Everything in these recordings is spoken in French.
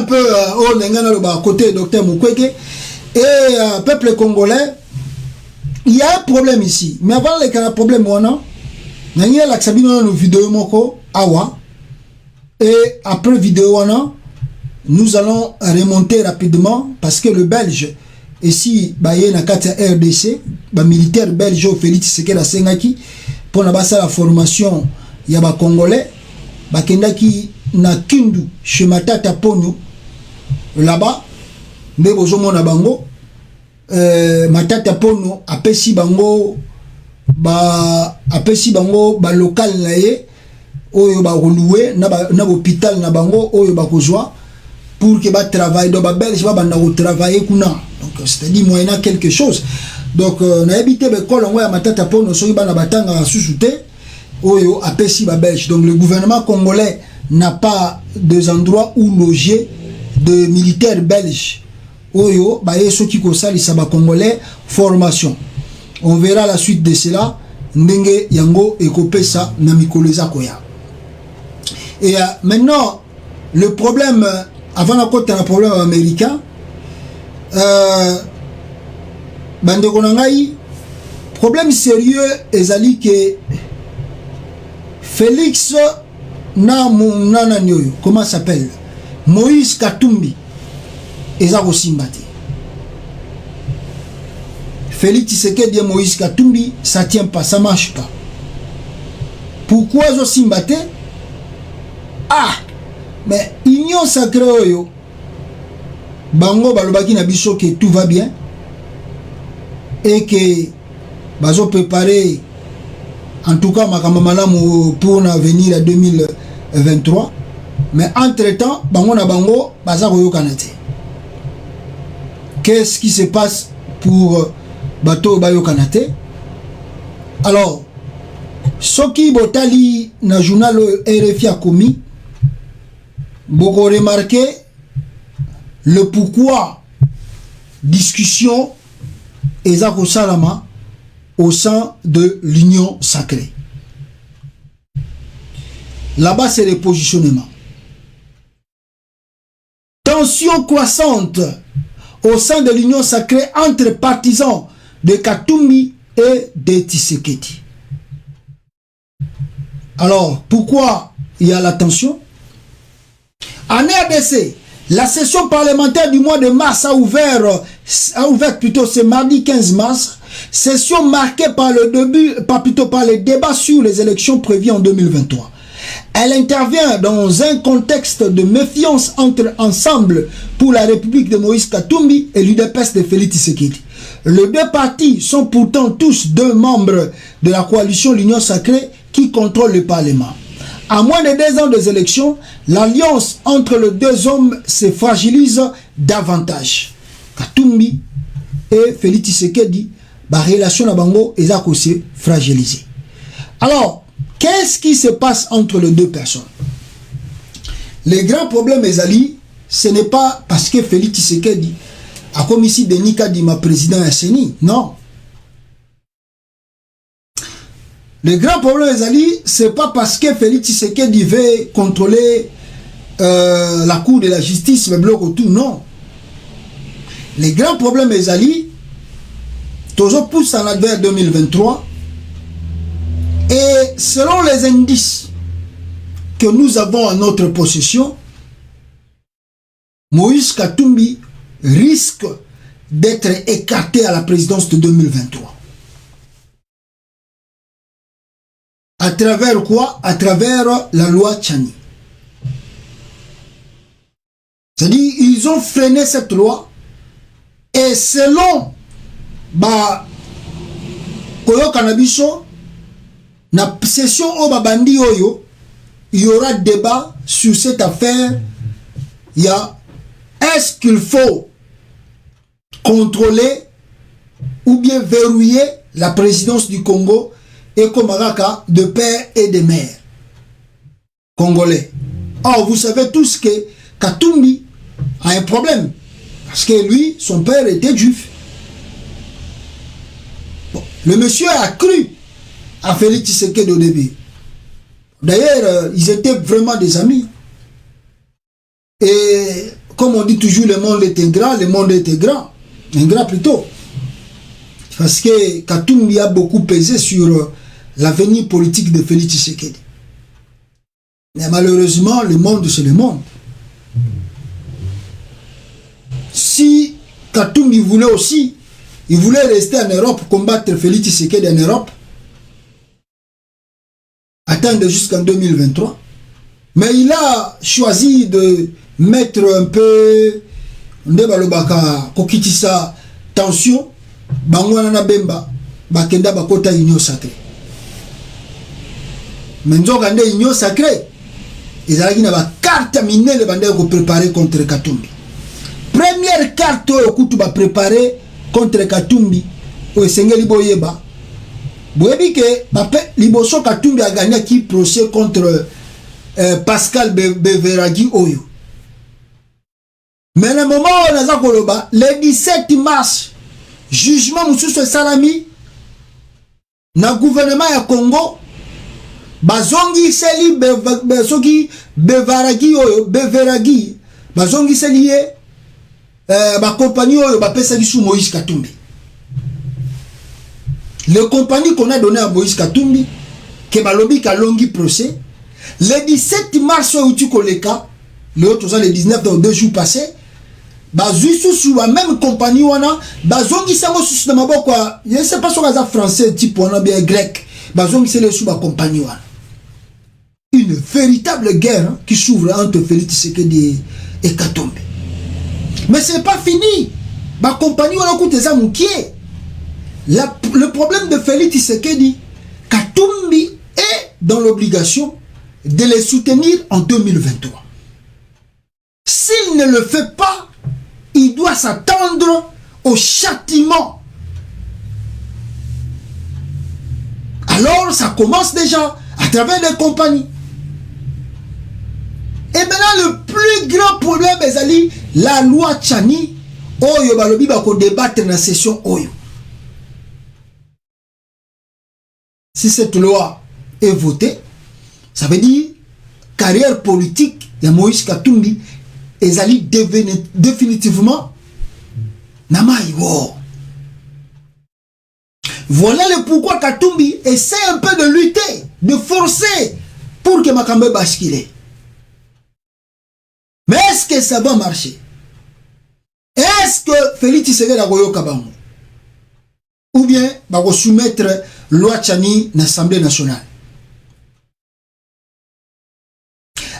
peu au Nengana côté docteur Mukwege et peuple congolais. Il y a un problème ici. Mais avant qu'il y ait un problème, il y a une vidéo moko awa. Et après vidéo, nous allons remonter rapidement parce que le Belge, ici, il y a une RDC, le militaire belge Félix Tshisekedi Sengaki, pour la formation, il y a des Congolais, qui na Kindu, chez Matata Ponyo, là-bas, mais bozomona bango, Matata Ponyo, apesi bango, local naye, oyo ba reloué na hôpital na bango oyo ba kozwa pour que ba travail do ba belge ba banda ko travailler kuna, donc c'est-à-dire moyennant quelque chose. Donc na habité be kolongo ya Matata Ponyo so ba na batanga susute oyo apesi ba belge. Donc le gouvernement congolais n'a pas des endroits où loger de militaires belges oyo ba yeso ki ko salisa ba congolais formation. On verra la suite de cela ndenge yango ekopesa na mikoleza koya. Et maintenant, le problème, avant la côte, un problème américain, problème sérieux, ezali que Félix comment s'appelle Moïse Katumbi, ezako simbati. Félix Tshisekedi et Moïse Katumbi, ça tient pas, ça marche pas. Pourquoi zo simbate? Ah, mais union sacrée oyo bango balobaki na biso que tout va bien et que bazo préparer en tout cas makambo malamu pour l'avenir à 2023, mais entre temps bango na bango baza koyokana te. Qu'est-ce qui se passe pour bato bayokana te? Alors soki botali na journal RFI a commis, beaucoup remarqué le pourquoi discussion Ezako Salama au sein de l'union sacrée. Là-bas, c'est le positionnement. Tension croissante au sein de l'union sacrée entre partisans de Katumbi et de Tshisekedi. Alors, pourquoi il y a la tension? En RDC, la session parlementaire du mois de mars a ouvert plutôt ce mardi 15 mars, session marquée par les débats sur les élections prévues en 2023. Elle intervient dans un contexte de méfiance entre Ensemble pour la République de Moïse Katumbi et l'UDPS de Félix Tshisekedi. Les deux partis sont pourtant tous deux membres de la coalition L'Union Sacrée qui contrôle le Parlement. À moins de 2 ans des élections, l'alliance entre les deux hommes se fragilise davantage. Katumbi et Félix Tshisekedi, la relation à Bango est aussi fragilisée. Alors, qu'est-ce qui se passe entre les deux personnes? Le grand problème, Ezali, ce n'est pas parce que Félix Tshisekedi a comme ici Denis Kadima, président Asseni, non. Le grand problème, Ezali, c'est pas parce que Félix Tshisekedi veut contrôler la cour de la justice, le bloc autour, non. Le grand problème, Ezali, toujours pousse en vers 2023, et selon les indices que nous avons en notre possession, Moïse Katumbi risque d'être écarté à la présidence de 2023. À travers quoi? À travers la loi Tchani. C'est-à-dire, ils ont freiné cette loi et selon Koyo Kanabiso, na session au Babandi Oyo, il y aura débat sur cette affaire. Il y a est-ce qu'il faut contrôler ou bien verrouiller la présidence du Congo et Komaraka de père et de mère congolais. Or, vous savez tous que Katumbi a un problème parce que lui, son père était juif. Bon, le monsieur a cru à Félix Tshisekedi au début. D'ailleurs, ils étaient vraiment des amis. Et comme on dit toujours, le monde est ingrat, le monde est ingrat. Ingrat plutôt. Parce que Katumbi a beaucoup pesé sur l'avenir politique de Félix Tshisekedi. Mais malheureusement, le monde, c'est le monde. Si Katumbi voulait aussi, il voulait rester en Europe, combattre Félix Tshisekedi en Europe, attendre jusqu'en 2023. Mais il a choisi de mettre un peu Ndebalobaka kokitisa tension bangwana na bemba bakenda bakota union sacrée. Mais nzoka nde union sacrée ezalaki na ba carte minele bande ko préparer contre Katumbi. Première carte oyo kutu ba préparer contre Katumbi o esengeli boyeba. Boyebi ke bape liboso Katumbi a gagné qui procès contre Pascal Beveragi Oyo. Mais le moment où on a koloba, le 17 mars, jugement Moussousso Salami, na gouvernement ya Congo, bazongi seli Beveragi Oyo, Beveragi, bazongi seli ba compagnie Oyo, ba pesa sous Moïse Katumbi. Le compagnie qu'on a donné à Moïse Katumbi, que balobi ka longi procès, le 17 mars où tu koleka, le autre le 19 dans 2 jours passés, bazui sous la même compagnie wana, bazongi sango sous na maboko, je ne sais pas si on a français type wana bien grec, bazongi c'est le sous la compagnie wana. Une véritable guerre hein, qui s'ouvre entre Félix Tshisekedi et Katumbi. Mais c'est pas fini. Ba compagnie wana coûte ça moukié. Le problème de Félix Tshisekedi, Katumbi est dans l'obligation de les soutenir en 2023. S'il ne le fait pas, il doit s'attendre au châtiment. Alors, ça commence déjà à travers les compagnies. Et maintenant, le plus grand problème est la loi Tchani, Oyo Balobi Bako débattre dans la session Oyo. Si cette loi est votée, ça veut dire carrière politique de Moïse Katumbi est définitivement Namaïwo. Voilà le pourquoi Katumbi essaie un peu de lutter, de forcer pour que Makambe bascule. Mais est-ce que ça va marcher? Est-ce que Félix Tshisekedi a goyo kabango? Ou bien va soumettre loi Tchani à l'Assemblée nationale?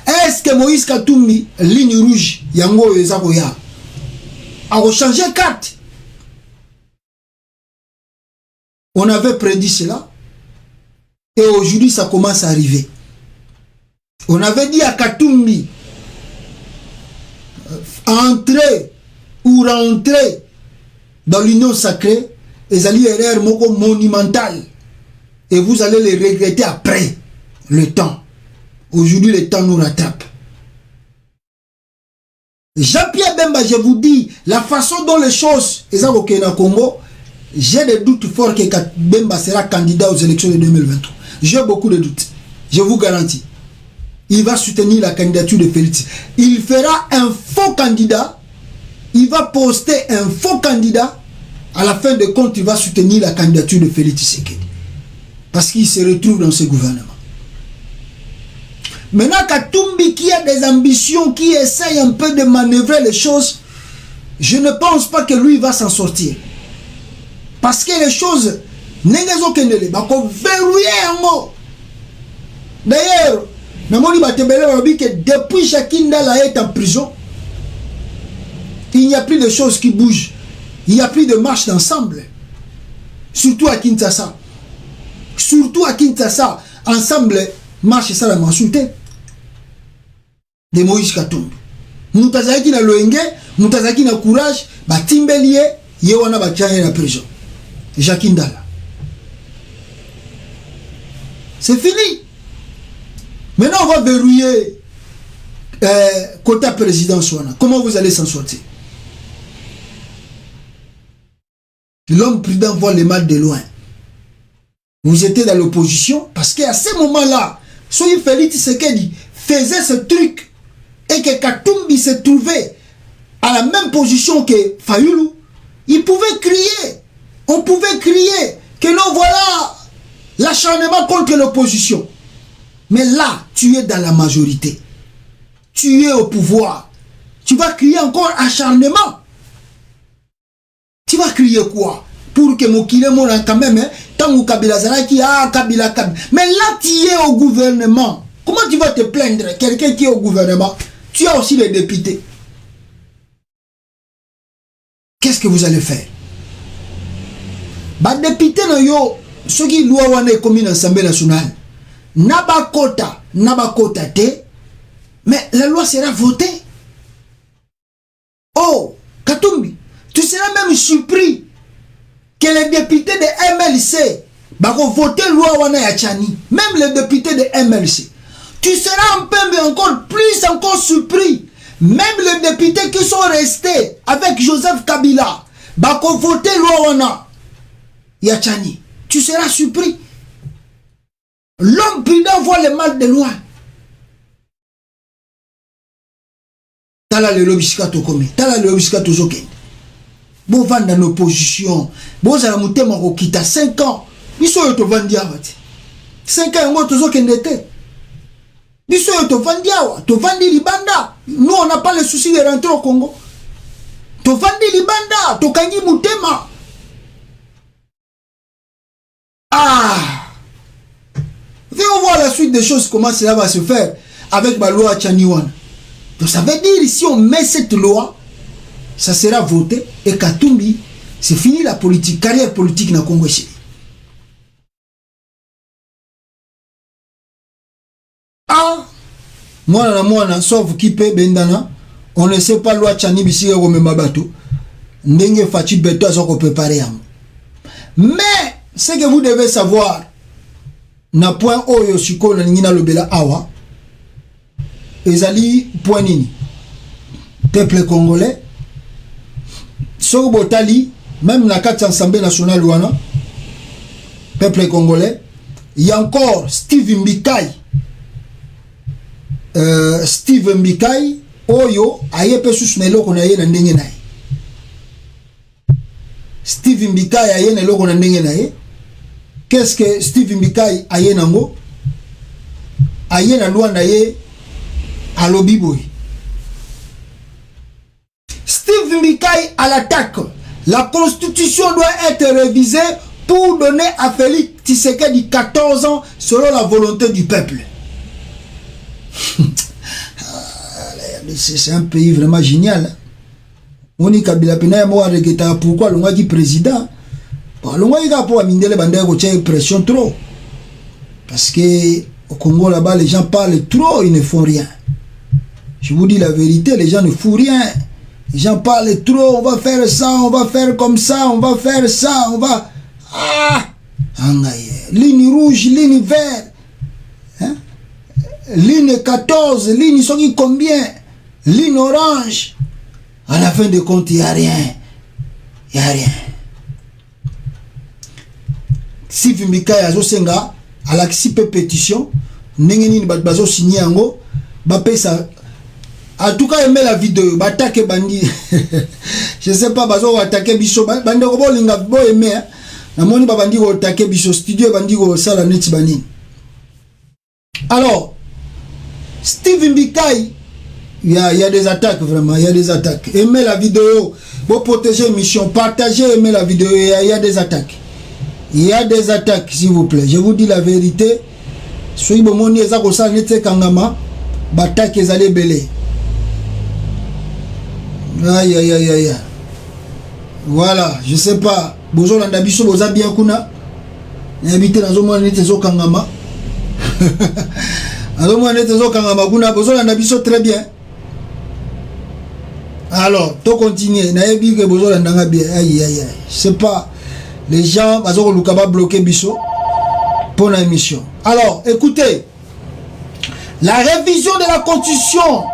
Est-ce que Moïse Katumbi, ligne rouge, Yango Ezagoya, a changé carte? On avait prédit cela. Et aujourd'hui, ça commence à arriver. On avait dit à Katumbi, entrer ou rentrer dans l'union sacrée, et allez erreur monumentale. Et vous allez les regretter après le temps. Aujourd'hui, le temps nous rattrape. Jean-Pierre Bemba, je vous dis, la façon dont les choses, au Congo, j'ai des doutes forts que Bemba sera candidat aux élections de 2023. J'ai beaucoup de doutes. Je vous garantis. Il va soutenir la candidature de Félix. Il fera un faux candidat. Il va poster un faux candidat. À la fin de compte, il va soutenir la candidature de Félix Tshisekedi. Parce qu'il se retrouve dans ce gouvernement. Maintenant, Katumbi qui a des ambitions, qui essaye un peu de manœuvrer les choses, je ne pense pas que lui va s'en sortir. Parce que les choses, d'ailleurs, depuis Jacques Ndala est en prison, il n'y a plus de choses qui bougent. Il n'y a plus de marche d'ensemble. Surtout à Kinshasa. Surtout à Kinshasa, ensemble, marche ça la consulté. De Moïse Katumbi. Moutazaki na loenge, Moutazaki na courage, ba timbelie, yewana ba tchanye na prison. Jacques Ndala. C'est fini. Maintenant, on va verrouiller quota président Souana. Comment vous allez s'en sortir? L'homme prudent voit le mal de loin. Vous étiez dans l'opposition parce qu'à ce moment-là, Soyi Félix Tshisekedi faisait ce truc et que Katumbi se trouvait à la même position que Fayoulou, il pouvait crier. On pouvait crier que non, voilà l'acharnement contre l'opposition. Mais là, tu es dans la majorité. Tu es au pouvoir. Tu vas crier encore acharnement. Tu vas crier quoi? Pour que Mokile Mona quand même, hein, tant que Kabila Zaraki, Kabila. Mais là, tu es au gouvernement. Comment tu vas te plaindre? Quelqu'un qui est au gouvernement, tu as aussi les députés. Qu'est-ce que vous allez faire? Bah, député, ceux qui doivent commis dans l'Assemblée nationale, Nabakota te, mais la loi sera votée. Oh, Katumbi, tu seras même surpris que les députés de MLC vont voter la loi Wana Yachani. Même les députés de MLC. Tu seras un peu, mais encore surpris. Même les députés qui sont restés avec Joseph Kabila vont voter la loi Wana Yachani. Tu seras surpris. L'homme prudent voit le mal de loin. Tala le lobisika tokomi, tala le lobisika tozokende. Bon vendre dans l'opposition, bon ça la mutema ko kita 5 ans. Biso yo to vandi awati. 5 ans ngo tozokende te. Biso yo to vandi awa, to vandi libanda. Nous on n'a pas le souci de rentrer au Congo. To vandi libanda, to kangi mutema. Ah! Venons voir la suite des choses, comment cela va se faire avec la loi Tchaniwan. Donc ça veut dire, si on met cette loi, ça sera voté, et Katumbi, c'est fini la politique, carrière politique dans le Congo. Ah! Moi, sauf qui peut, Bendana, on ne sait pas loi Tchani, bisi au même bateau. N'enge Fati Beto, ça qu'on peut préparer. Mais, ce que vous devez savoir, na point oyo siko na nina lobela awa ezali point nini peuple congolais so botali même na kati Assemblée nationale wana peuple congolais il y a encore Steve Mbikai oyo ayepe susu na eloko na ye na ndenge na ye Steve Mbikai aye na eloko na ndenge na ye. Qu'est-ce que Steve Mbikai aye nango? Aye na loi na ye alobiboy. Steve Mbikai à l'attaque. La constitution doit être révisée pour donner à Félix Tshisekedi 14 ans selon la volonté du peuple. C'est un pays vraiment génial. On y Kabila Pena moi regeta pourquoi le qui président. Le roi il a pour amindele bande ko pression trop. Parce que au Congo là-bas les gens parlent trop, ils ne font rien. Je vous dis la vérité, les gens ne font rien. Les gens parlent trop, on va faire ça, on va faire comme ça, on va faire ça, on va ligne rouge, ligne verte. Hein? Ligne 14, ligne sont combien? Ligne orange. À la fin de compte, il n'y a rien. Il n'y a rien. Si Mbikai azo senga, à la pétition, n'engeni ni bazo signé ango, ça. En tout cas, aimez la vidéo, attaquer bandi. Je sais pas, bazo attaquer biso, bandi ko bolinga bo aimer. Namoni ba bandi ko attaquer biso studio bandi ko sala neti bani. Alors, Steve Mbikai, il y a des attaques vraiment, il y a des attaques. Aimez la vidéo, pour protéger l'émission, partagez, aimez la vidéo, il y a des attaques. Il y a des attaques, s'il vous plaît. Je vous dis la vérité. Soyez bon, mon yéza kosa nete kangama, batak ezale belé. Aïe aïe aïe aïe. Voilà, je sais pas. Bozo landa biso boza bien kuna. N'habite dans zo nete zo kangama. Azo nete zo kangama kuna bozo landa biso très bien. Alors, to continuer. N'ayebi que bozo landa bien. Aïe aïe aïe. Je sais pas. Les gens vont bloquer Bisso pour l'émission. Alors, écoutez, la révision de la Constitution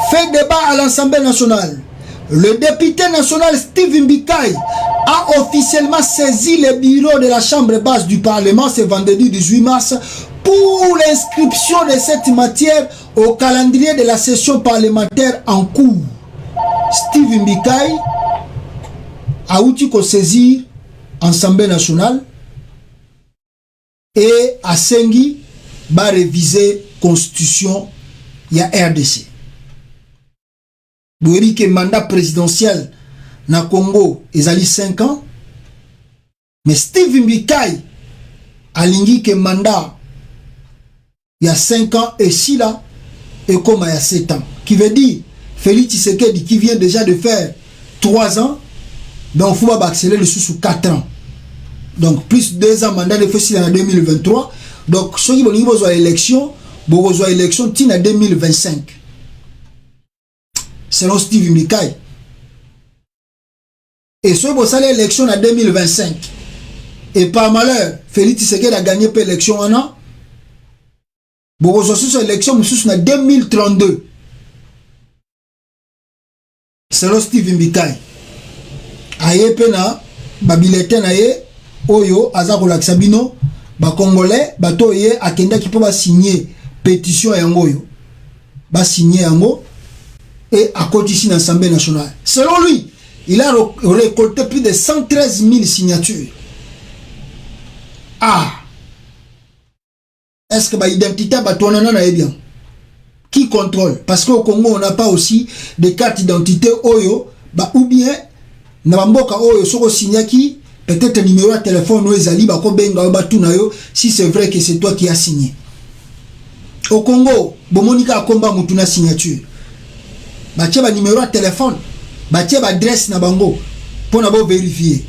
fait débat à l'Assemblée nationale. Le député national Steve Mbikai a officiellement saisi le bureau de la Chambre basse du Parlement ce vendredi 18 mars pour l'inscription de cette matière au calendrier de la session parlementaire en cours. Steve Mbikai a outil qu'on saisir Assemblée nationale et a sengi va réviser constitution ya RDC. Vous voyez que le mandat présidentiel na Congo ezali 5 ans, mais Steve Mbikai a lingi que mandat il y a 5 ans et si là et comme il y a 7 ans, qui veut dire Félix Tshisekedi qui vient déjà de faire 3 ans, donc il faut accélérer le sous 4 ans. Donc plus 2 ans mandat de fait en 2023. Donc ceux qui vont avoir élection, vont avoir élection en 2025. Selon Steve Mbikai. Et ceux qui vont avoir l'élection en 2025. Et par malheur, Félix Tshisekedi a gagné pour l'élection en an. Vont avoir sur l'élection en 2032. Selon Steve Mbikai. Aye pena babilete na ye oyo aza kolakisa bino ba congolais bato ye akenda ki po ba signer pétition yango yo ba signer yango et à côté ici dans l'Assemblée nationale. Selon lui, il a récolté plus de 113 000 signatures. Ah, est-ce que ba identité ba tonana na bien? Qui contrôle? Parce qu'au Congo on n'a pas aussi des cartes d'identité oyo ba ou bien na mboka oyo soko signaki peut-être numéro de téléphone ou ezali bako benga ba tuna yo si c'est vrai que c'est toi qui as signé. Au Congo, bomonika akomba mutuna signature. Ba tche ba numéro de téléphone, ba tche ba adresse na bango pour na bo vérifier.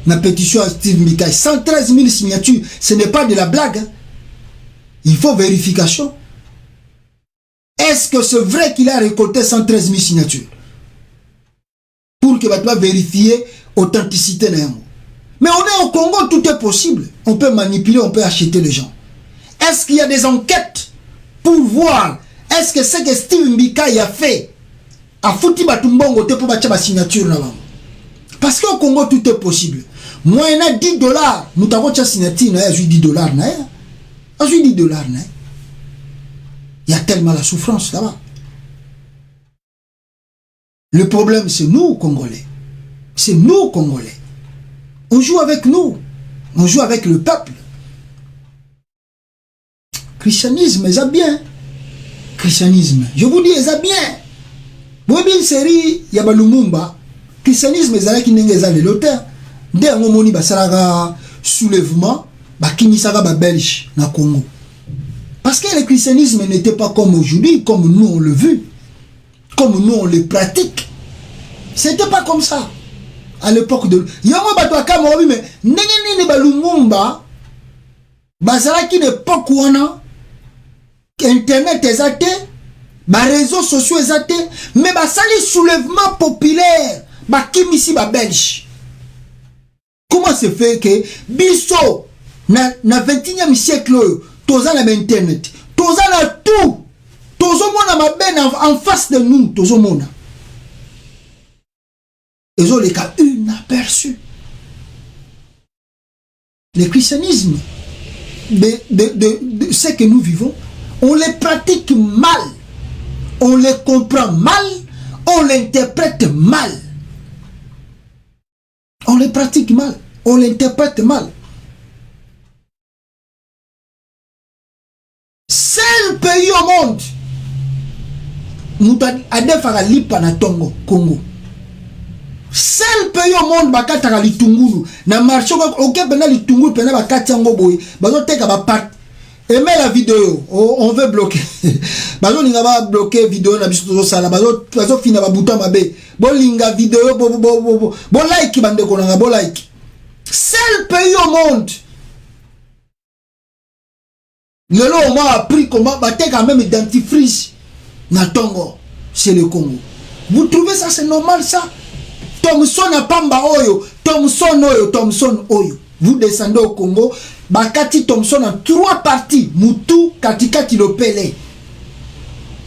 Na pétition à Steve Mbikai 113 000 signatures, ce n'est pas de la blague. Hein. Il faut vérification. Est-ce que c'est vrai qu'il a récolté 113 000 signatures? Pour que tu vas vérifier l'authenticité. Mais on est au Congo, tout est possible. On peut manipuler, on peut acheter les gens. Est-ce qu'il y a des enquêtes pour voir est-ce que c'est que Steve Mbikai a fait à fouti batumbongo te pour battre ma signature là? Parce qu'au Congo, tout est possible. Moi, il y a $10. Nous avons une signature, il y a $10. Il y a $10. Il y a tellement la souffrance là-bas. Le problème, c'est nous, Congolais. C'est nous, Congolais. On joue avec nous. On joue avec le peuple. Christianisme, ça bien. Christianisme. Je vous dis, ça bien. Vous avez une série, il y a Lumumba. Christianisme, ça qui n'est pas l'auteur. Dès un moment, il y a soulèvement, il y a Belge dans le Congo. Parce que le christianisme n'était pas comme aujourd'hui, comme nous on le vu. Comme nous on le pratique. C'était pas comme ça. À l'époque de... Yongo batwa kama wabi mais nene ba Lumumba bazala ki l'époque wana internet ezate ba réseaux sociaux ezate mais ba sali soulèvement populaire ba kimisi ba belge. Comment se fait que biso na 21e siècle toza na internet toza na tout tozo mona maben en face de nous tozo mona. Ils ont les cas inaperçus. Le christianisme de ce que nous vivons, on les pratique mal, on les comprend mal, on l'interprète mal. On les pratique mal, on l'interprète mal. Seul pays au monde, nous avons lipa na Tongo, Congo. Seul pays au monde bakata litungulu na marché aucun pena litungulu pena bakati yango boy bazo teka ba part aimer la vidéo on veut bloquer bazo linga ba bloquer vidéo na biso to sala bazo fina ba bouton mabe bo linga vidéo bo like bande ko nga bo like. Seul pays au monde lelo on m'a appris comment bateka même dentifrice na Tongo c'est le Congo. Vous trouvez ça c'est normal ça? Thomson a pamba oyo, Thomson oyo. Vous descendez au Congo, bakati Thomson en 3 parties, Mutu, katikati lopele.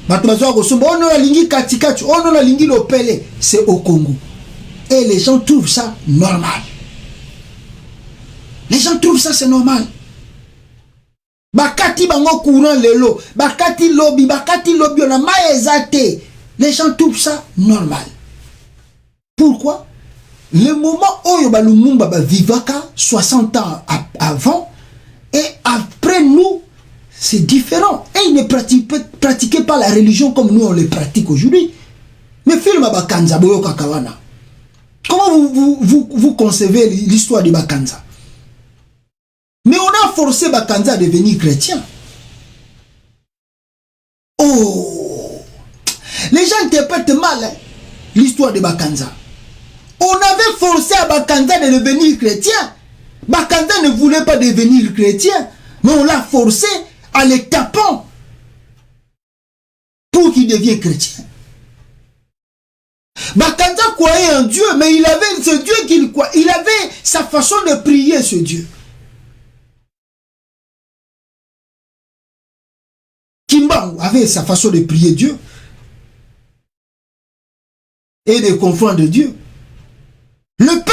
Batmazo ko sombo ono la lingi katikati, ono la lingi lopele, c'est au Congo. Et les gens trouvent ça normal. Les gens trouvent ça c'est normal. Bakati bango courant lelo, bakati lobby on a maezate. Les gens trouvent ça normal. Pourquoi? Le moment où Lumumba vivaka 60 ans avant et après nous, c'est différent. Et ils ne pratiquaient pas la religion comme nous on le pratique aujourd'hui. Mais film Bakanza, Boyoka Kawana. Comment vous concevez l'histoire de Bakanza? Mais on a forcé Bakanza à devenir chrétien. Oh! Les gens interprètent mal hein, l'histoire de Bakanza. On avait forcé à Bakanza de devenir chrétien. Bakanza ne voulait pas devenir chrétien, mais on l'a forcé en le tapant pour qu'il devienne chrétien. Bakanza croyait en Dieu, mais il avait ce Dieu qu'il croyait. Il avait sa façon de prier ce Dieu. Kimbangu avait sa façon de prier Dieu et de confondre Dieu. Le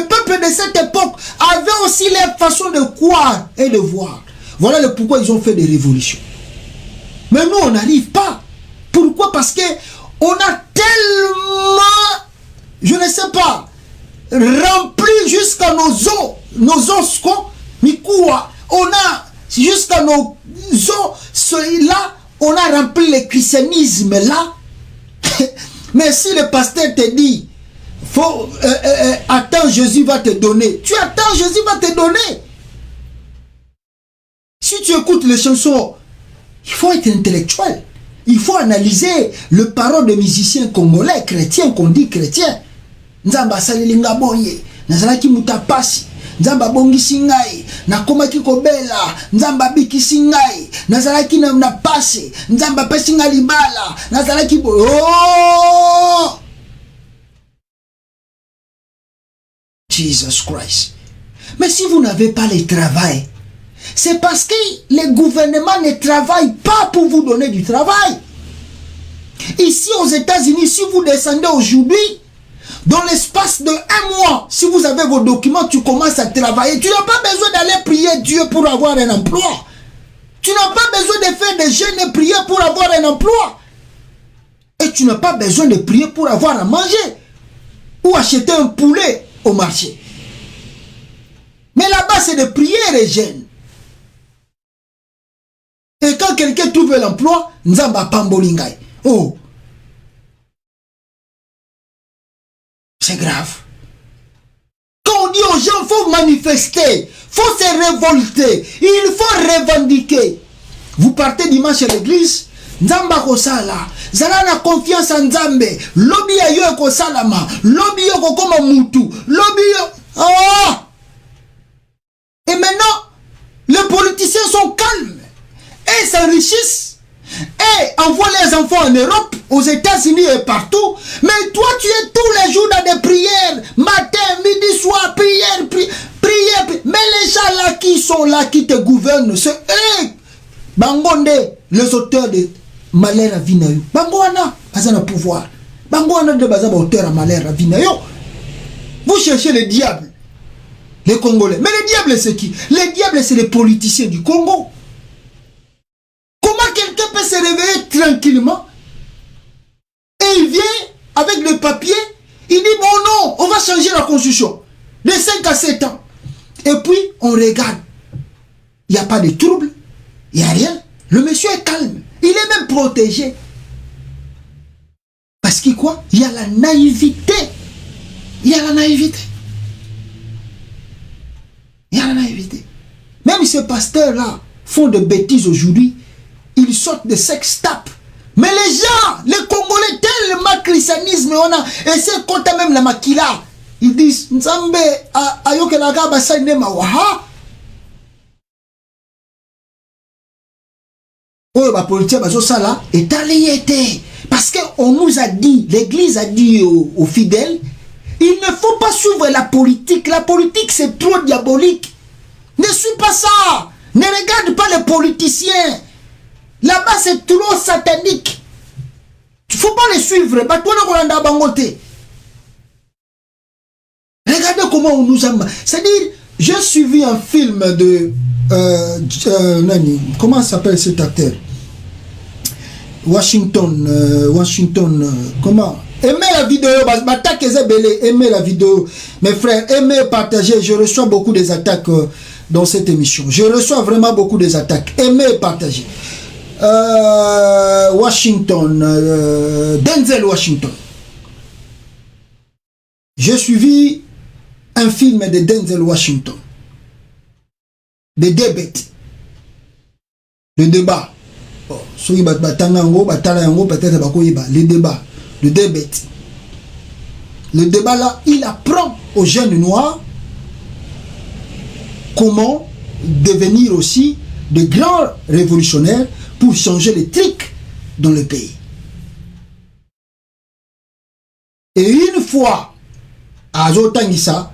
peuple de cette époque avait aussi leur façon de croire et de voir. Voilà le pourquoi ils ont fait des révolutions. Mais nous, on n'arrive pas. Pourquoi? Parce que on a tellement, je ne sais pas, rempli jusqu'à nos os, on a jusqu'à nos os, là, on a rempli le christianisme là. Mais si le pasteur te dit, attends, Jésus va te donner. Tu attends, Jésus va te donner. Si tu écoutes les chansons, il faut être intellectuel. Il faut analyser le parole des musiciens congolais, chrétiens, qu'on dit chrétiens. Nzamba salilinga boye, nazalaki mutapasi, nzamba bongi singai, nakomaki kobela, nzamba biki singai, nazalaki na pasi, nzamba pesinga libala, nazalaki bo. Oh! Jesus Christ. Mais si vous n'avez pas le travail, c'est parce que les gouvernements ne travaillent pas pour vous donner du travail. Ici aux États-Unis, si vous descendez aujourd'hui, dans l'espace de 1 mois, si vous avez vos documents, tu commences à travailler. Tu n'as pas besoin d'aller prier Dieu pour avoir un emploi. Tu n'as pas besoin de faire des jeûnes et prier pour avoir un emploi. Et tu n'as pas besoin de prier pour avoir à manger ou acheter un poulet au marché. Mais là-bas, c'est de prier les jeunes. Et quand quelqu'un trouve l'emploi, Nzamba Pambolingai. Oh! C'est grave. Quand on dit aux gens, il faut manifester, il faut se révolter, il faut revendiquer. Vous partez dimanche à l'église, Nzamba Kosala, Zala na confiance en Nzambe, lobby ayo Kosalama, lobby yo Kokoma Mutu, lobby yo. Oh! Et maintenant, les politiciens sont calmes et s'enrichissent et envoient les enfants en Europe, aux États-Unis et partout. Mais toi, tu es tous les jours dans des prières, matin, midi, soir, prière. Mais les gens là qui sont là, qui te gouvernent, c'est eux. Bangonde, les auteurs de malheur à Vinayo. Bangoana, bazana pouvoir. Bangoana de bazana auteur à malheur à Vinayo. Vous cherchez le diable, les Congolais. Mais le diable, c'est qui? Le diable, c'est les politiciens du Congo. Comment quelqu'un peut se réveiller tranquillement et il vient avec le papier, il dit bon non, on va changer la constitution de 5 à 7 ans. Et puis on regarde, il n'y a pas de trouble, il n'y a rien. Le monsieur est calme, il est même protégé. Parce que quoi? Il y a la naïveté. Il y a la naïveté. Il y a la naïveté. Même ces pasteurs-là font de bêtises aujourd'hui. Ils sortent de sex tape. Mais les gens, les Congolais, tellement christianisme, on a, et c'est quand même la makila. Ils disent, Nzambe, ayokelaka basane mawaha. Oh, la politique, ça là, est allé. Parce qu'on nous a dit, l'église a dit aux fidèles, il ne faut pas suivre la politique. La politique, c'est trop diabolique. Ne suis pas ça. Ne regarde pas les politiciens. Là-bas, c'est trop satanique. Il ne faut pas les suivre. Regardez comment on nous a... C'est-à-dire, j'ai suivi un film de... comment s'appelle cet acteur? Washington, comment? Aimez la vidéo, aimez la vidéo. Mes frères, aimez, partagez. Je reçois beaucoup des attaques dans cette émission. Je reçois vraiment beaucoup des attaques. Aimez, partagez. Washington, Denzel Washington. J'ai suivi un film de Denzel Washington. The Debate. Le débat. Le débat. Le debate. Le débat là, il apprend aux jeunes noirs comment devenir aussi de grands révolutionnaires pour changer les trucs dans le pays. Et une fois à Zotangisa,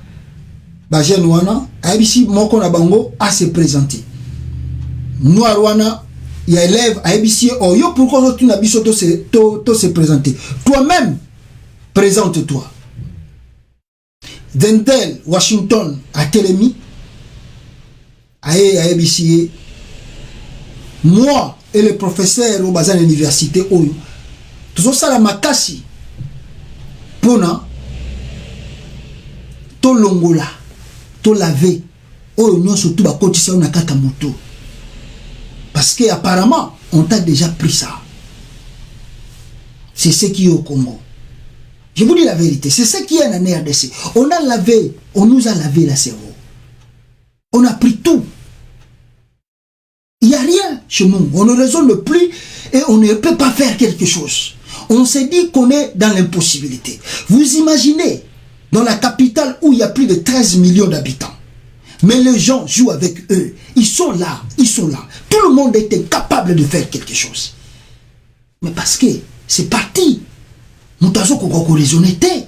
jeune wana, ABC Moko Nabango a se présenté. Noir wana, il y a élève à ABC, oh yo pourquoi tu n'as pas se présenter. Toi-même, présente-toi. Denzel Washington a Télémi, à ABC, moi et le professeur au bazar de l'université, tout ça la makasi, pona, to longola, to laver, nous surtout ba kotisa na kata moto. Parce qu'apparemment, on t'a déjà pris ça. C'est ce qui est au Congo. Je vous dis la vérité, c'est ce qui est en RDC. On a lavé, on nous a lavé la cerveau. On a pris tout. Il n'y a rien chez nous. On ne raisonne plus et on ne peut pas faire quelque chose. On s'est dit qu'on est dans l'impossibilité. Vous imaginez, dans la capitale où il y a plus de 13 millions d'habitants, mais les gens jouent avec eux. Ils sont là, ils sont là. Tout le monde est incapable de faire quelque chose. Mais parce que c'est parti. Nous avons les honnêtetés.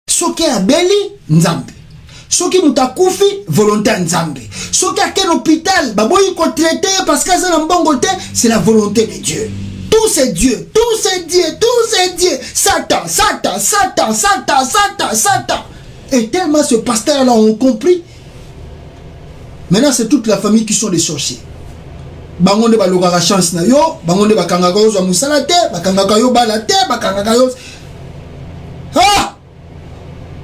Ce qui a belli, Nzambe. Ce qui nous a koufi, volonté Nzambe. Ce qui a quel hôpital, baboyi ko traité parce que c'est la volonté de Dieu. Tous ces dieux, tous ces dieux, tous ces dieux. Satan, Satan, Satan, Satan, Satan, Satan. Et tellement ce pasteur-là ont compris. Maintenant, c'est toute la famille qui sont des sorciers. Bangonde ba lokaka chance na yo, bangonde ba kangaka yo za musala te, ba kangaka yo bala te, ba kangaka yo. Ah!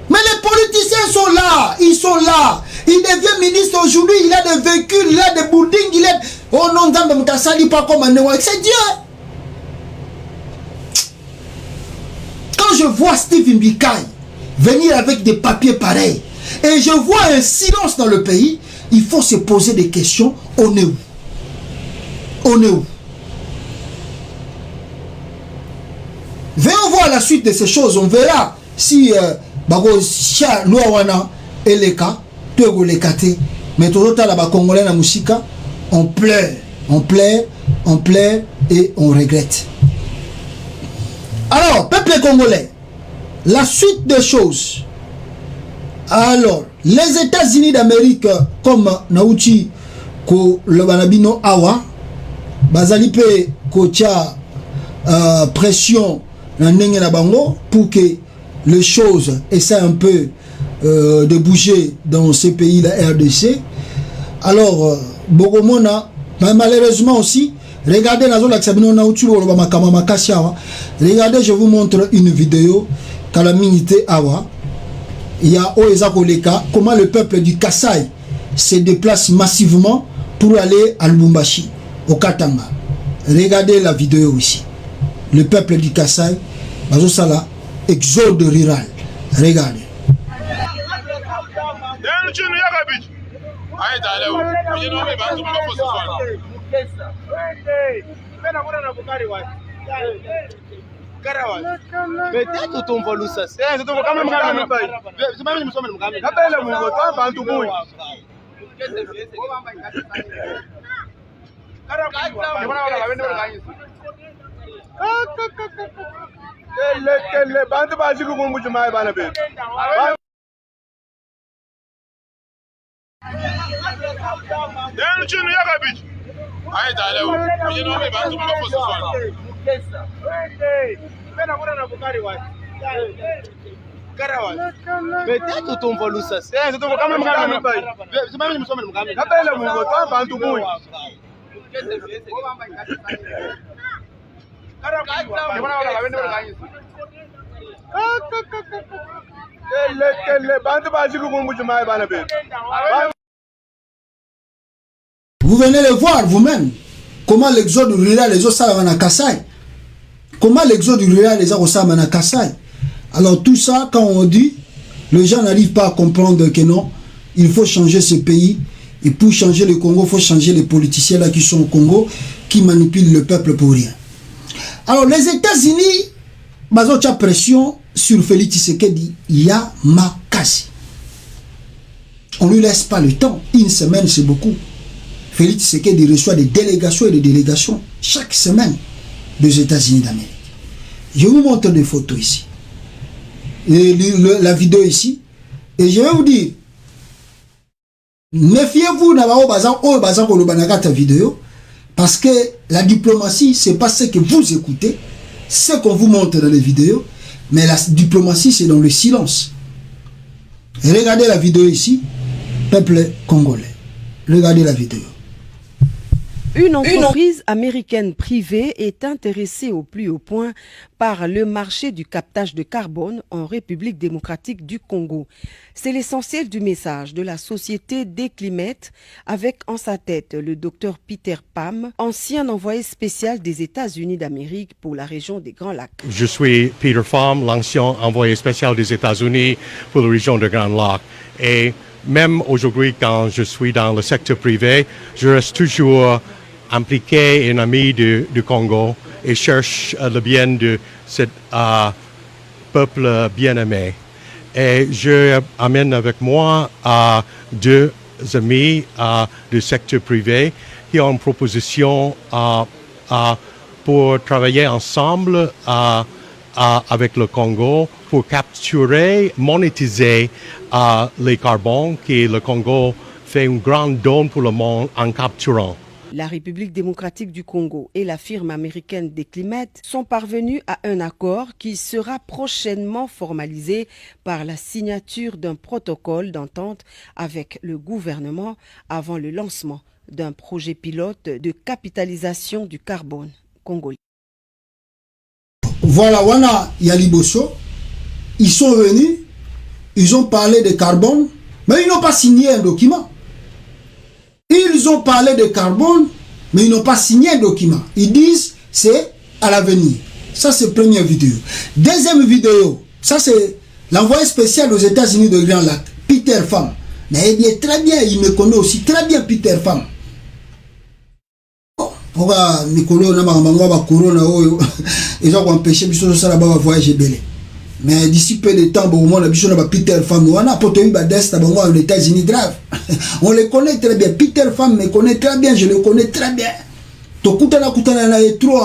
Mais les politiciens sont là, ils sont là. Il devient ministre aujourd'hui, il a des véhicules, il a des buildings, il a... Oh non, Nzambe mutasali pas comme un néo, c'est Dieu. Quand je vois Steve Mbikai venir avec des papiers pareils, et je vois un silence dans le pays, il faut se poser des questions. On est où? On est où? Venons voir la suite de ces choses. On verra si bago cha loawana eleka to lekate, mais tout autant la congolais na musika, on pleure, on pleure, on pleure et on regrette. Alors, peuple congolais, la suite des choses. Alors, les États-Unis d'Amérique, comme Nauchi ko le banabino awa, bazali pe ko tia pression na ndenge na bango pour que les choses essaient un peu de bouger dans ces pays, la RDC. Alors, Bogomona, malheureusement aussi, regardez, regardez, je vous montre une vidéo, Calamité Awa. Il y a Oeza Koleka, comment le peuple du Kasaï se déplace massivement pour aller à Lubumbashi, au Katanga. Regardez la vidéo ici. Le peuple du Kasaï, Bazosala, exode rural. Regardez. Peut-être ton vol ça. Peut-être ton volume ça. Vous venez le voir vous-même. Comment l'exode rural les autres savent en Kassai. Comment l'exode rural les autres savent en Kassai. Alors tout ça, quand on dit, les gens n'arrivent pas à comprendre que non, il faut changer ce pays. Et pour changer le Congo, il faut changer les politiciens là qui sont au Congo, qui manipulent le peuple pour rien. Alors les États-Unis, ils ont pression sur Félix Tshisekedi, Yamakasi. On ne lui laisse pas le temps. Une semaine, c'est beaucoup. Félix Tshisekedi reçoit des délégations et des délégations chaque semaine des États-Unis d'Amérique. Je vous montre des photos ici. Et la vidéo ici. Et je vais vous dire, méfiez-vous de vidéo parce que la diplomatie, ce n'est pas ce que vous écoutez, ce qu'on vous montre dans les vidéos, mais la diplomatie, c'est dans le silence. Et regardez la vidéo ici, peuple congolais. Regardez la vidéo. Une entreprise américaine privée est intéressée au plus haut point par le marché du captage de carbone en République démocratique du Congo. C'est l'essentiel du message de la société Declimet avec en sa tête le docteur Peter Pham, ancien envoyé spécial des États-Unis d'Amérique pour la région des Grands Lacs. Je suis Peter Pham, l'ancien envoyé spécial des États-Unis pour la région des Grands Lacs. Et même aujourd'hui, quand je suis dans le secteur privé, je reste toujours impliqué et un ami du Congo et cherche le bien de ce peuple bien-aimé. Et je amène avec moi deux amis du secteur privé qui ont une proposition pour travailler ensemble avec le Congo pour capturer, monétiser les carbone que le Congo fait un grand don pour le monde en capturant. La République démocratique du Congo et la firme américaine Declimet sont parvenus à un accord qui sera prochainement formalisé par la signature d'un protocole d'entente avec le gouvernement avant le lancement d'un projet pilote de capitalisation du carbone congolais. Voilà, Wana Yaliboso, ils sont venus, ils ont parlé de carbone, mais ils n'ont pas signé un document. Ils ont parlé de carbone, mais ils n'ont pas signé un document. Ils disent c'est à l'avenir. Ça, c'est la première vidéo. Deuxième vidéo, ça, c'est l'envoyé spécial aux États-Unis de Grand Lac, Peter Pham. Mais il est très bien, il me connaît aussi très bien, Peter Pham. Pourquoi Mikolo n'a pas corona, ils ont empêché de voyager belé. Mais d'ici peu de temps, on a Peter Pham. On a porté aux États-Unis grave. On le connaît très bien. Peter Pham me connaît très bien. Je le connais très bien. Tokutana kutana na etro.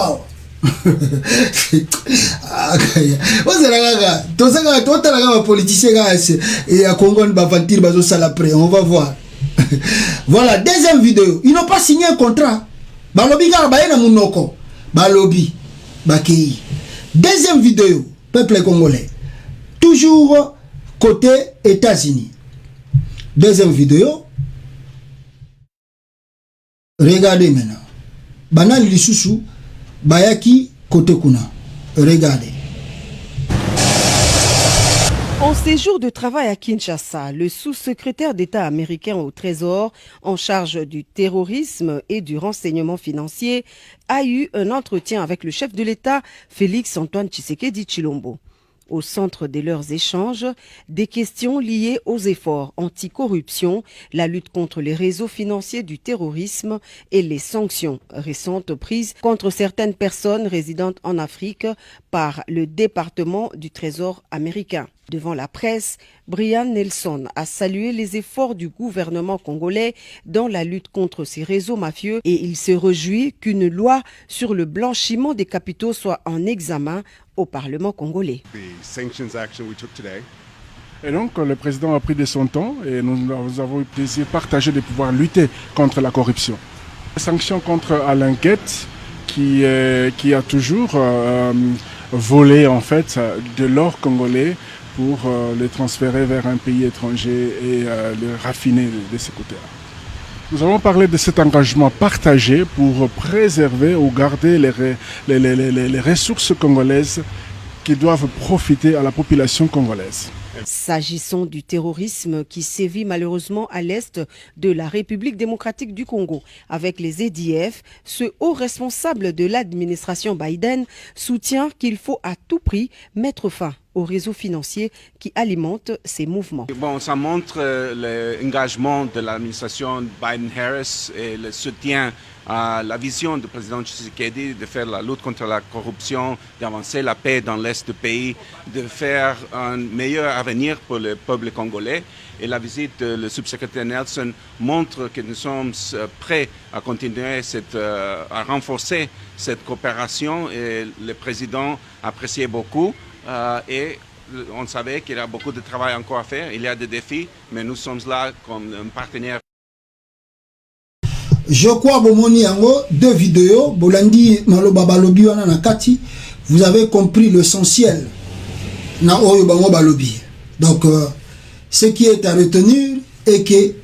On va voir. Voilà, deuxième vidéo. Ils n'ont pas signé un contrat. Balobi Garbaye Munoko. Balobi. Bakei. Deuxième vidéo. Peuple congolais. Toujours côté États-Unis. Deuxième vidéo. Regardez maintenant. Banal Lisusu. Bayaki côté Kuna. Regardez. En séjour de travail à Kinshasa, le sous-secrétaire d'État américain au Trésor en charge du terrorisme et du renseignement financier a eu un entretien avec le chef de l'État, Félix Antoine Tshisekedi Tshilombo. Au centre de leurs échanges, des questions liées aux efforts anti-corruption, la lutte contre les réseaux financiers du terrorisme et les sanctions récentes prises contre certaines personnes résidentes en Afrique par le département du Trésor américain. Devant la presse, Brian Nelson a salué les efforts du gouvernement congolais dans la lutte contre ces réseaux mafieux et il se réjouit qu'une loi sur le blanchiment des capitaux soit en examen au Parlement congolais. Et donc, le président a pris de son temps et nous avons eu le plaisir partagé de pouvoir lutter contre la corruption. Sanctions contre Alain Guette, qui a toujours volé en fait de l'or congolais pour les transférer vers un pays étranger et les raffiner de ce côté-là. Nous avons parlé de cet engagement partagé pour préserver ou garder les ressources congolaises qui doivent profiter à la population congolaise. S'agissant du terrorisme qui sévit malheureusement à l'est de la République démocratique du Congo avec les EDF, ce haut responsable de l'administration Biden soutient qu'il faut à tout prix mettre fin au réseau financier qui alimente ces mouvements. Bon, ça montre l'engagement de l'administration Biden-Harris et le soutien à la vision du président Tshisekedi de faire la lutte contre la corruption, d'avancer la paix dans l'est du pays, de faire un meilleur avenir pour le peuple congolais. Et la visite du sous-secrétaire Nelson montre que nous sommes prêts à continuer, à renforcer cette coopération. Et le président appréciait beaucoup. Et on savait qu'il y a beaucoup de travail encore à faire. Il y a des défis, mais nous sommes là comme un partenaire. Je crois bomoni yango deux vidéos bolandi maloba balobi wana na kati, vous avez compris l'essentiel na oyo bango balobi. Donc ce qui est à retenir est que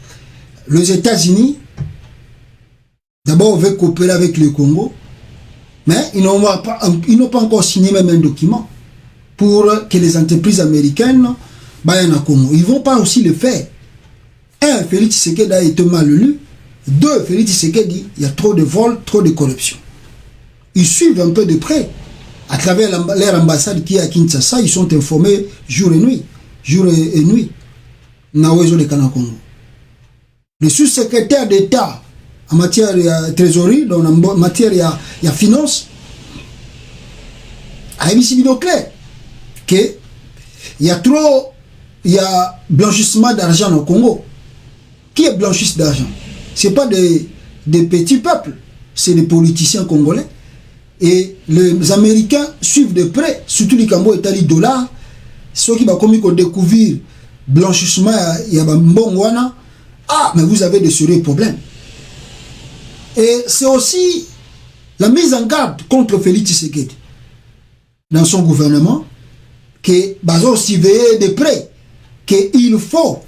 les États-Unis d'abord veulent coopérer avec le Congo, mais ils n'ont pas encore signé même un document pour que les entreprises américaines baillent au Congo. Ils ne vont pas aussi le faire. Un, Félix Tshisekedi a été mal lu. Deux, Félix Tshisekedi, il y a trop de vols, trop de corruption. Ils suivent un peu de près. À travers leur ambassade qui est à Kinshasa, ils sont informés jour et nuit. Jour et nuit. Nawezo de Kanakongo. Le sous-secrétaire d'État en matière de trésorerie, en matière de finance, a émis une clair que il y a blanchissement d'argent au Congo. Qui est blanchisse d'argent? Ce n'est pas des petits peuples, c'est des politiciens congolais. Et les Américains suivent de près, surtout les Cambo et les dollars. Ceux qui vont découvrir blanchissement, il y a un bon wana. Ah, mais vous avez de sérieux problèmes. Et c'est aussi la mise en garde contre Félix Tshisekedi dans son gouvernement, que bazo surveiller de près, qu'il faut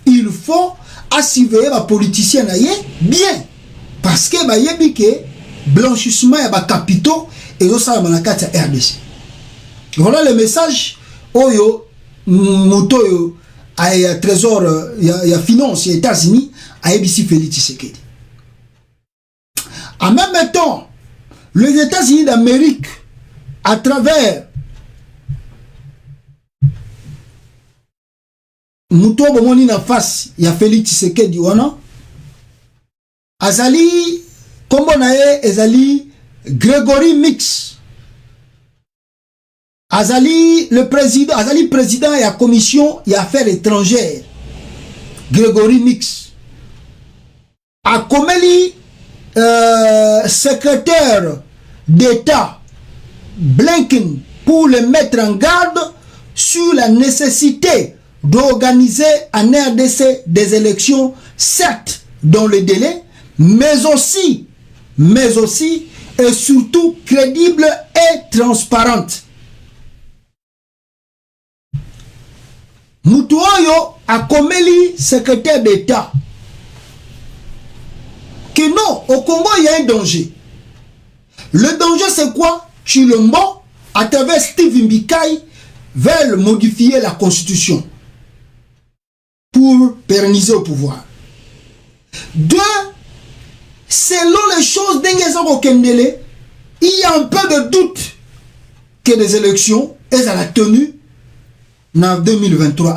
surveiller les politiciens bien, parce que bayebi que blanchissement et capitaux et ça na kati ya RDC. Voilà le message oyo moto a trésor ya finance aux États-Unis a ebisi Félix Tshisekedi. En même temps, les États-Unis d'Amérique, à travers Mouto Bomoni na face, il y a Félix Tshisekedi wana. Azali, kombo nae, Azali Grégory Mix. Azali le président, Azali président et la commission et affaires étrangères. Grégory Mix. A Komeli secrétaire d'État Blinken pour le mettre en garde sur la nécessité d'organiser en RDC des élections, certes dans le délai, mais aussi et surtout crédibles et transparentes. Mutuoyo a Komeli secrétaire d'État que non, au Congo il y a un danger. Le danger c'est quoi? Chilombo, à travers Steve Mbikai, veulent modifier la constitution pour pérenniser au pouvoir. Deux, selon les choses d'Engezoro Kendele, il y a un peu de doute que les élections aient la tenue en 2023.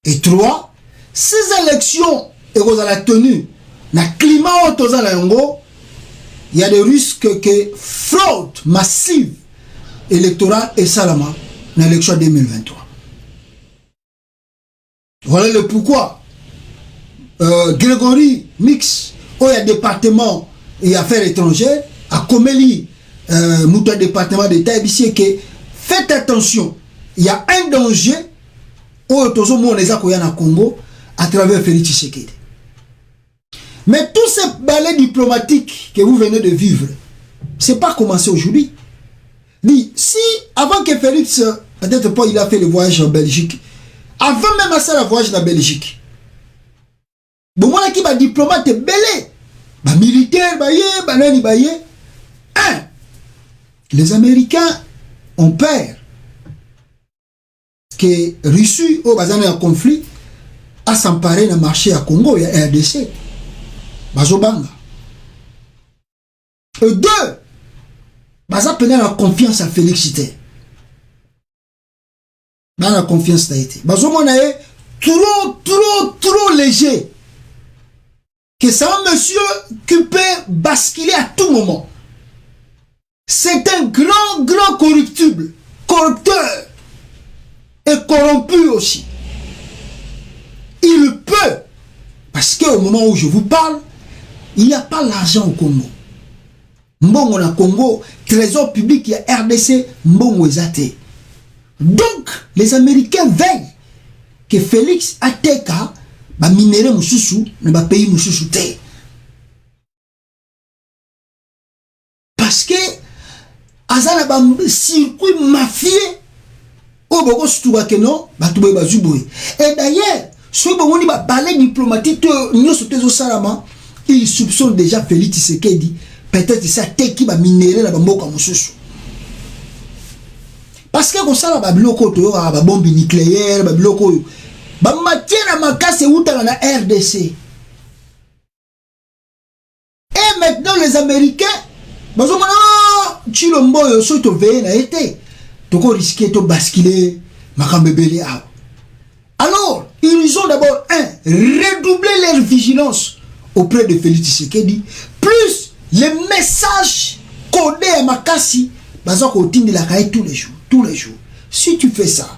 Et trois, ces élections aient la tenue dans le climat il y a des risques que fraude massive électorale et salama dans l'élection 2023. Voilà le pourquoi Grégory Mix, où il y a département et affaires étrangères, à Komeli, Mouta département d'État, que faites attention, il y a un danger où tous les gens Congo à travers Félix Tshisekedi. Mais tous ces balais diplomatiques que vous venez de vivre, ce n'est pas commencé aujourd'hui. Dit, si, avant que Félix, peut-être pas, il a fait le voyage en Belgique, avant même à ça, le voyage en Belgique, bon, moi, qui va diplomate belé, bah, militaire, bah, nani, bah, les Américains ont peur que Russie, au bazar un conflit, a s'emparer dans le marché à Congo et à RDC. Bazobanga. Et deux, baza peine la confiance à Félix Chité. Dans la confiance d'Haïti. Bazomona est trop léger. Que c'est un monsieur qui peut basculer à tout moment. C'est un grand corruptible, corrupteur et corrompu aussi. Il peut, parce qu'au moment où je vous parle, il n'y a pas l'argent au Congo. Mbongo na Congo, trésor public, il y a RDC, Mbongo ezate. Donc, les Américains veillent que Félix Ateka va minérer Moussoussou, ne va payer Moussoussou te. Parce que, azala ba circuit mafieux, au bogo stuwa keno, ba tuboy ba zuboy. Et d'ailleurs, ce bon ba balai diplomatique, nous sommes au Salama, ils soupçonnent déjà Félix Tshisekedi, peut-être ça qui va minérer la bamboka Moussoussou. Parce que comme ça, la babiloko to ba bombe nucléaire, babiloko ba matière à makase outa na RDC. Et maintenant les Américains, bazo mana chilombo yo so to veiller na été. To ko risquer to basculer makambebele a. Alors, ils ont d'abord redoublé leur vigilance auprès de Félix Tshisekedi, plus les messages codés à Makassi, bazo ko tindi la caille tous les jours. Si tu fais ça,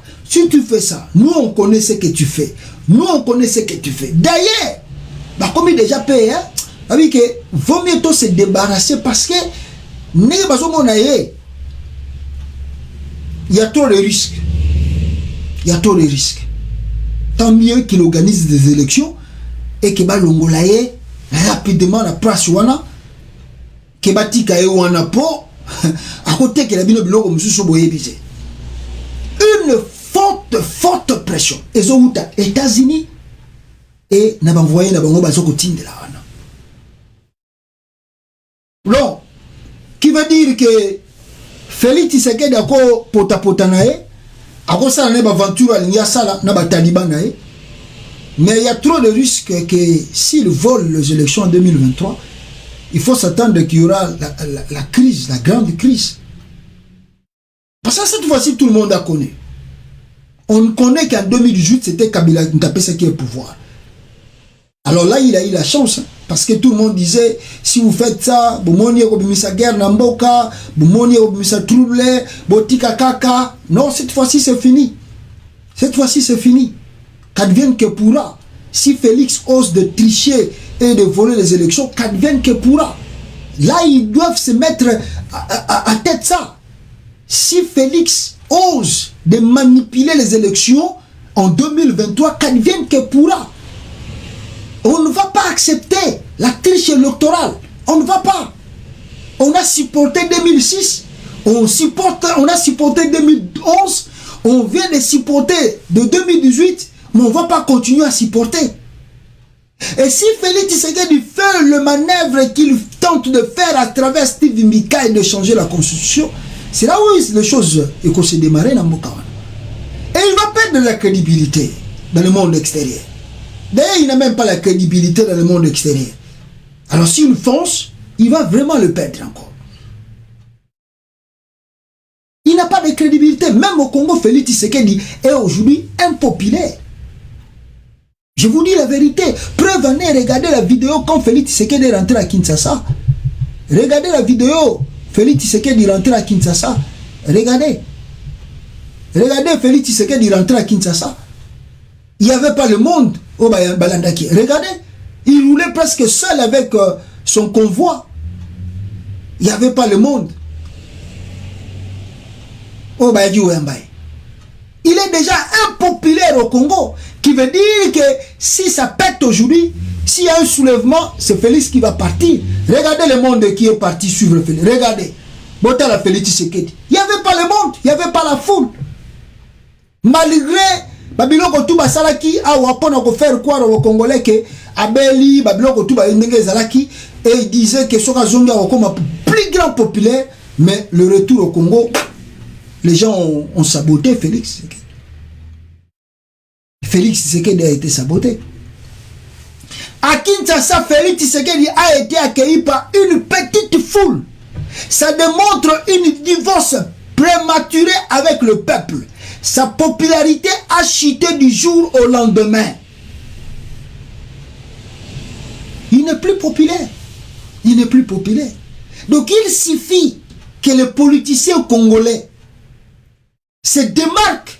nous on connaît ce que tu fais. D'ailleurs, bah comme il déjà payé, avec que vaut mieux se débarrasser parce que il y a trop de risques. Tant mieux qu'il organise des élections et que l'Ongolaye rapidement la place wana que batika wana po à côté que la bino biloko mususu boye bise. Une forte pression. Et aux États-Unis et n'a pas envoyé na bango bazoko tinde la wana. Non, qui veut dire que Félix Tshisekedi ako pota nae, ako sala ne ba aventure alinga sala na ba taliban nae. Mais il y a trop de risques que s'il vole les élections en 2023, il faut s'attendre qu'il y aura la crise, la grande crise. Parce que cette fois-ci, tout le monde a connu. On connaît qu'en 2018, c'était Kabila Ntapesa qui est au pouvoir. Alors là, il a eu la chance, hein, parce que tout le monde disait, si vous faites ça, vous moniez sa guerre Namboka, vous moniez sa trouble, botika kaka. Non, cette fois-ci, c'est fini. Qu'advienne que pourra. Si Félix ose de tricher et de voler les élections, qu'advienne que pourra. Là, ils doivent se mettre à tête ça. Si Félix ose de manipuler les élections en 2023, qu'advienne que pourra. On ne va pas accepter la triche électorale. On ne va pas. On a supporté 2006, on a supporté 2011, on vient de supporter de 2018, mais on ne va pas continuer à supporter. Et si Félix Tshisekedi fait le manœuvre qu'il tente de faire à travers Steve Mbika et de changer la constitution, c'est là où les choses vont se démarrer dans Mokawana. Et il va perdre la crédibilité dans le monde extérieur. D'ailleurs, il n'a même pas la crédibilité dans le monde extérieur. Alors s'il fonce, il va vraiment le perdre encore. Il n'a pas de crédibilité. Même au Congo, Félix Tshisekedi est aujourd'hui impopulaire. Je vous dis la vérité. Preuve en est, regardez la vidéo quand Félix Tshisekedi est rentré à Kinshasa. Regardez la vidéo. Félix Tshisekedi est rentré à Kinshasa. Regardez Félix Tshisekedi est rentré à Kinshasa. Il n'y avait pas le monde au Balandaki. Regardez, il roulait presque seul avec son convoi. Il n'y avait pas le monde. Au Bayadi Wembaye. Il est déjà impopulaire au Congo, qui veut dire que si ça pète aujourd'hui, s'il y a un soulèvement, c'est Félix qui va partir. Regardez le monde qui est parti suivre Félix. Regardez. Bota la Félix Tshisekedi. Il n'y avait pas le monde, il n'y avait pas la foule. Malgré Babiloko Touba Salaki, a wapona ko faire croire aux Congolais que Abeli, Babiloko Touba Ndenge Zalaki, et il disait que Soka Zonga comme plus grand populaire, mais le retour au Congo, les gens ont saboté Félix Tshisekedi. Félix Tshisekedi a été saboté. À Kinshasa, Félix Tshisekedi a été accueilli par une petite foule. Ça démontre une divorce prématurée avec le peuple. Sa popularité a chuté du jour au lendemain. Il n'est plus populaire. Il n'est plus populaire. Donc il suffit que les politiciens congolais se démarquent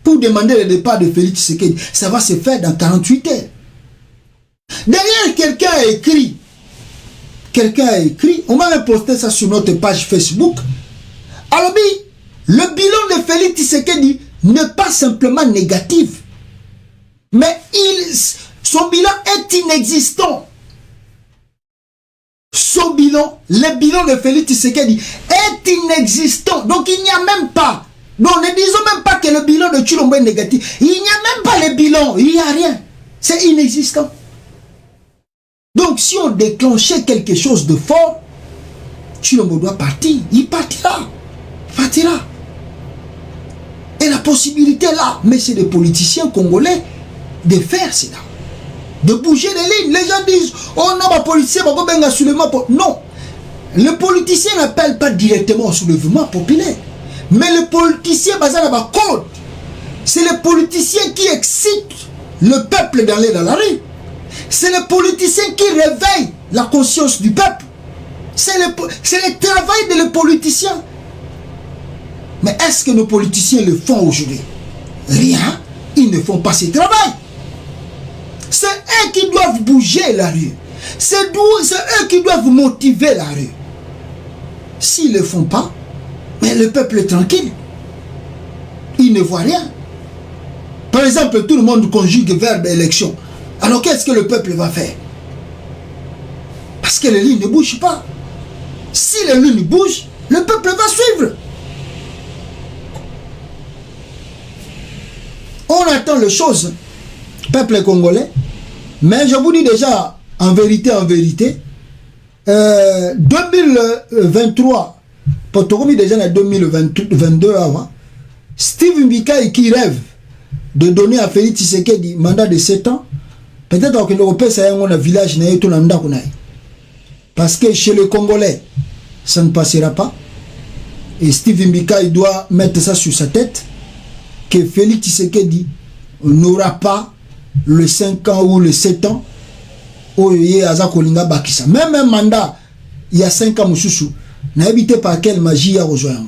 pour demander le départ de Félix Tshisekedi. Ça va se faire dans 48 heures. Derrière, quelqu'un a écrit, on m'a posté ça sur notre page Facebook. Alors, le bilan de Félix Tshisekedi n'est pas simplement négatif, mais son bilan est inexistant. Son bilan, le bilan de Félix Tshisekedi est inexistant. Donc, il n'y a même pas. Donc, ne disons même pas que le bilan de Tshilombo est négatif. Il n'y a même pas le bilan. Il n'y a rien. C'est inexistant. Donc, si on déclenchait quelque chose de fort, Tshilombo doit partir. Il partira. Il partira. Et la possibilité là, mais c'est des politiciens congolais de faire cela. De bouger les lignes. Les gens disent, oh non, ma politicien, non. Le politicien n'appelle pas directement au soulèvement populaire. Mais le politicien, c'est le politicien qui excite le peuple d'aller dans la rue. C'est le politicien qui réveille la conscience du peuple. C'est le travail de le politicien. Mais est-ce que nos politiciens le font aujourd'hui? Rien. Ils ne font pas ce travail. C'est eux qui doivent bouger la rue. C'est eux qui doivent motiver la rue. S'ils ne le font pas, mais le peuple est tranquille. Il ne voit rien. Par exemple, tout le monde conjugue verbe élection. Alors qu'est-ce que le peuple va faire? Parce que les lignes ne bougent pas. Si les lignes bougent, le peuple va suivre. On attend les choses, peuple congolais. Mais je vous dis déjà, en vérité, 2023, pour tout déjà en 2022 avant, Steve Mbika qui rêve de donner à Félix Tshisekedi mandat de 7 ans, peut-être que l'Europe ça a un village parce que chez les Congolais, ça ne passera pas. Et Steve Mbika il doit mettre ça sur sa tête que Félix Tshisekedi n'aura pas le 5 ans ou le 7 ans où il y a Kolinga Bakissa. Même un mandat, il y a 5 ans, Moussoussou, n'a habité par quelle magie à rejoindre.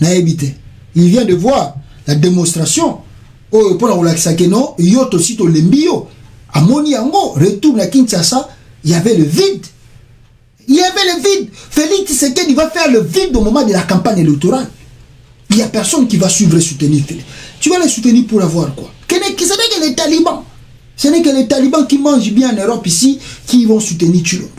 N'a habité. Il vient de voir la démonstration. Oh, pour la relaxation, il y a aussi le Lembio. À Moniango, retourne à Kinshasa, il y avait le vide. Il y avait le vide. Félix Tshisekedi va faire le vide au moment de la campagne électorale. Il n'y a personne qui va suivre et soutenir Félix. Tu vas les soutenir pour avoir quoi? Ce n'est que les talibans. Ce n'est que les talibans qui mangent bien en Europe ici qui vont soutenir Tshilombo.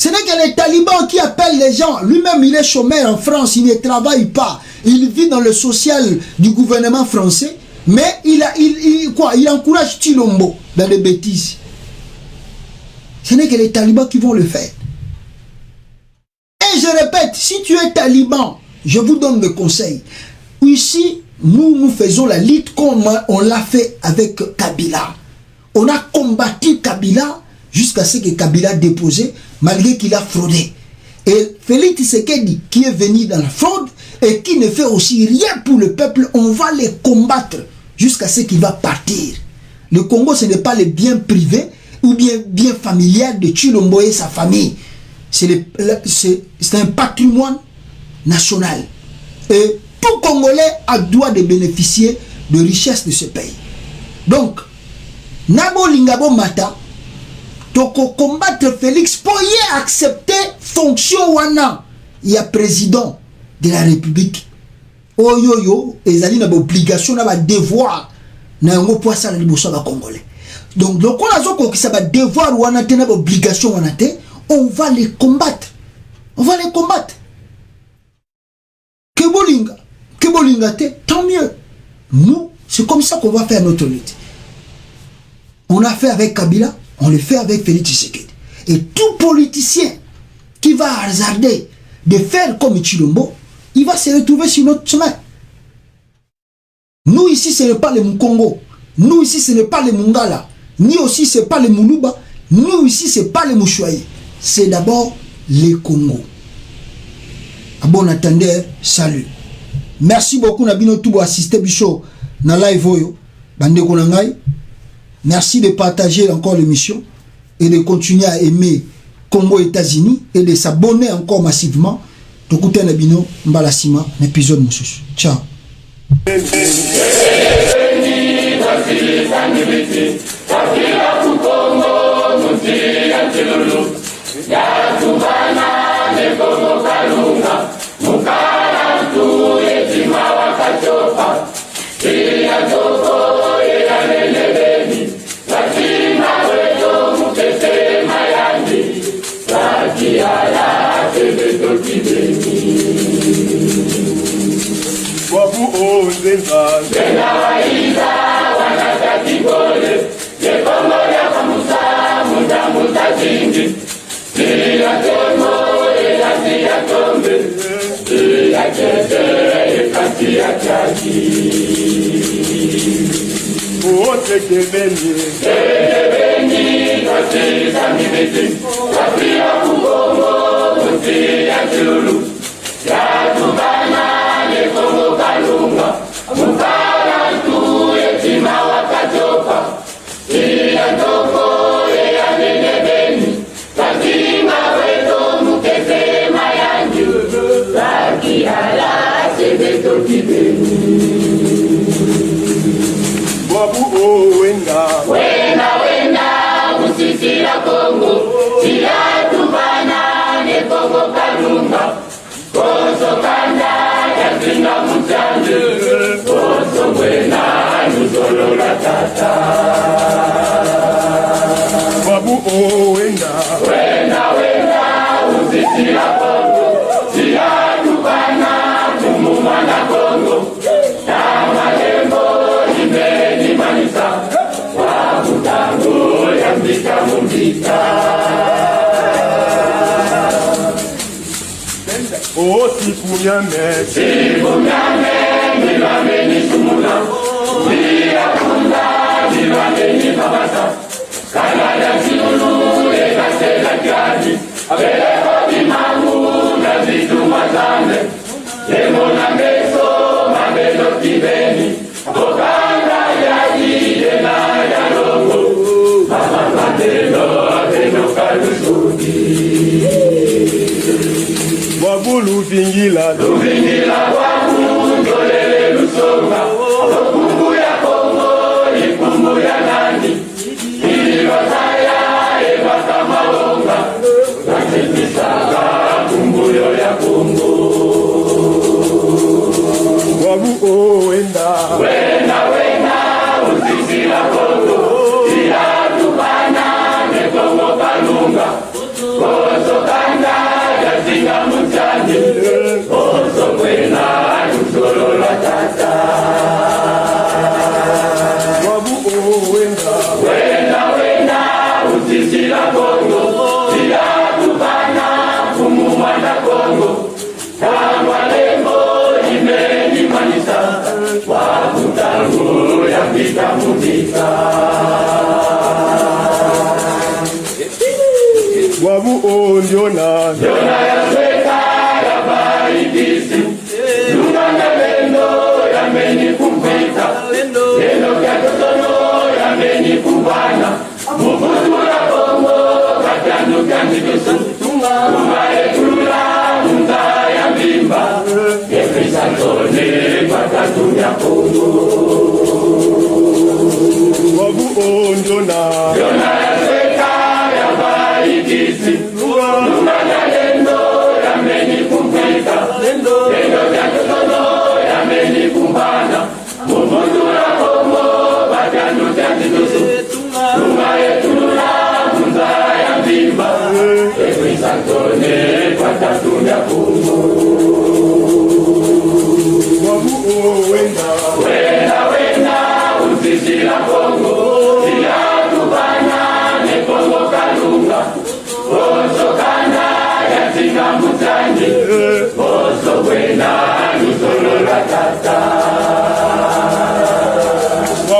Ce n'est que les talibans qui appellent les gens. Lui-même, il est chômeur en France, il ne travaille pas. Il vit dans le social du gouvernement français, mais il encourage Tshilombo dans les bêtises. Ce n'est que les talibans qui vont le faire. Et je répète, si tu es taliban, je vous donne le conseil. Ici, nous faisons la lutte comme on l'a fait avec Kabila. On a combattu Kabila jusqu'à ce que Kabila déposé, malgré qu'il a fraudé. Et Félix Tshisekedi, qui est venu dans la fraude et qui ne fait aussi rien pour le peuple, on va les combattre jusqu'à ce qu'il va partir. Le Congo, ce n'est pas le bien privé ou bien familial de Tshilombo et sa famille. C'est un patrimoine national. Et tout Congolais a droit de bénéficier de richesses de ce pays. Donc, Nabo Lingabo Mata, toko combattre Félix pour y accepter fonction wana, il y a président de la République. Oyoyo, et zali na obligation na ba devoir na ngo poisa na liboso ba Congolais. Donc, le qu'on a ça devoir wana te na obligation wana te, on va les combattre. On va les combattre. Bolingate, tant mieux. Nous, c'est comme ça qu'on va faire notre lutte. On a fait avec Kabila, on le fait avec Félix Tshisekedi. Et tout politicien qui va hasarder de faire comme Chilombo, il va se retrouver sur notre chemin. Nous ici, ce n'est pas les Mukongo. Nous ici, ce n'est pas les Mungala. Ni aussi, ce n'est pas les Muluba. Nous ici, ce n'est pas les Mouchouaï. C'est d'abord les Congo. À bon attendeur, salut. Merci beaucoup, Nabino Toubo, assisté Bichot, na live voyo, bande konangai. Merci de partager encore l'émission et de continuer à aimer Congo États-Unis et de s'abonner encore massivement. Tokute Nabino, Mbalasima, l'épisode Moussous. Ciao. Wabu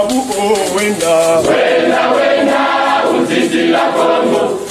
Babu, oh, wenda, wenda, wenda, uziti la Kongo.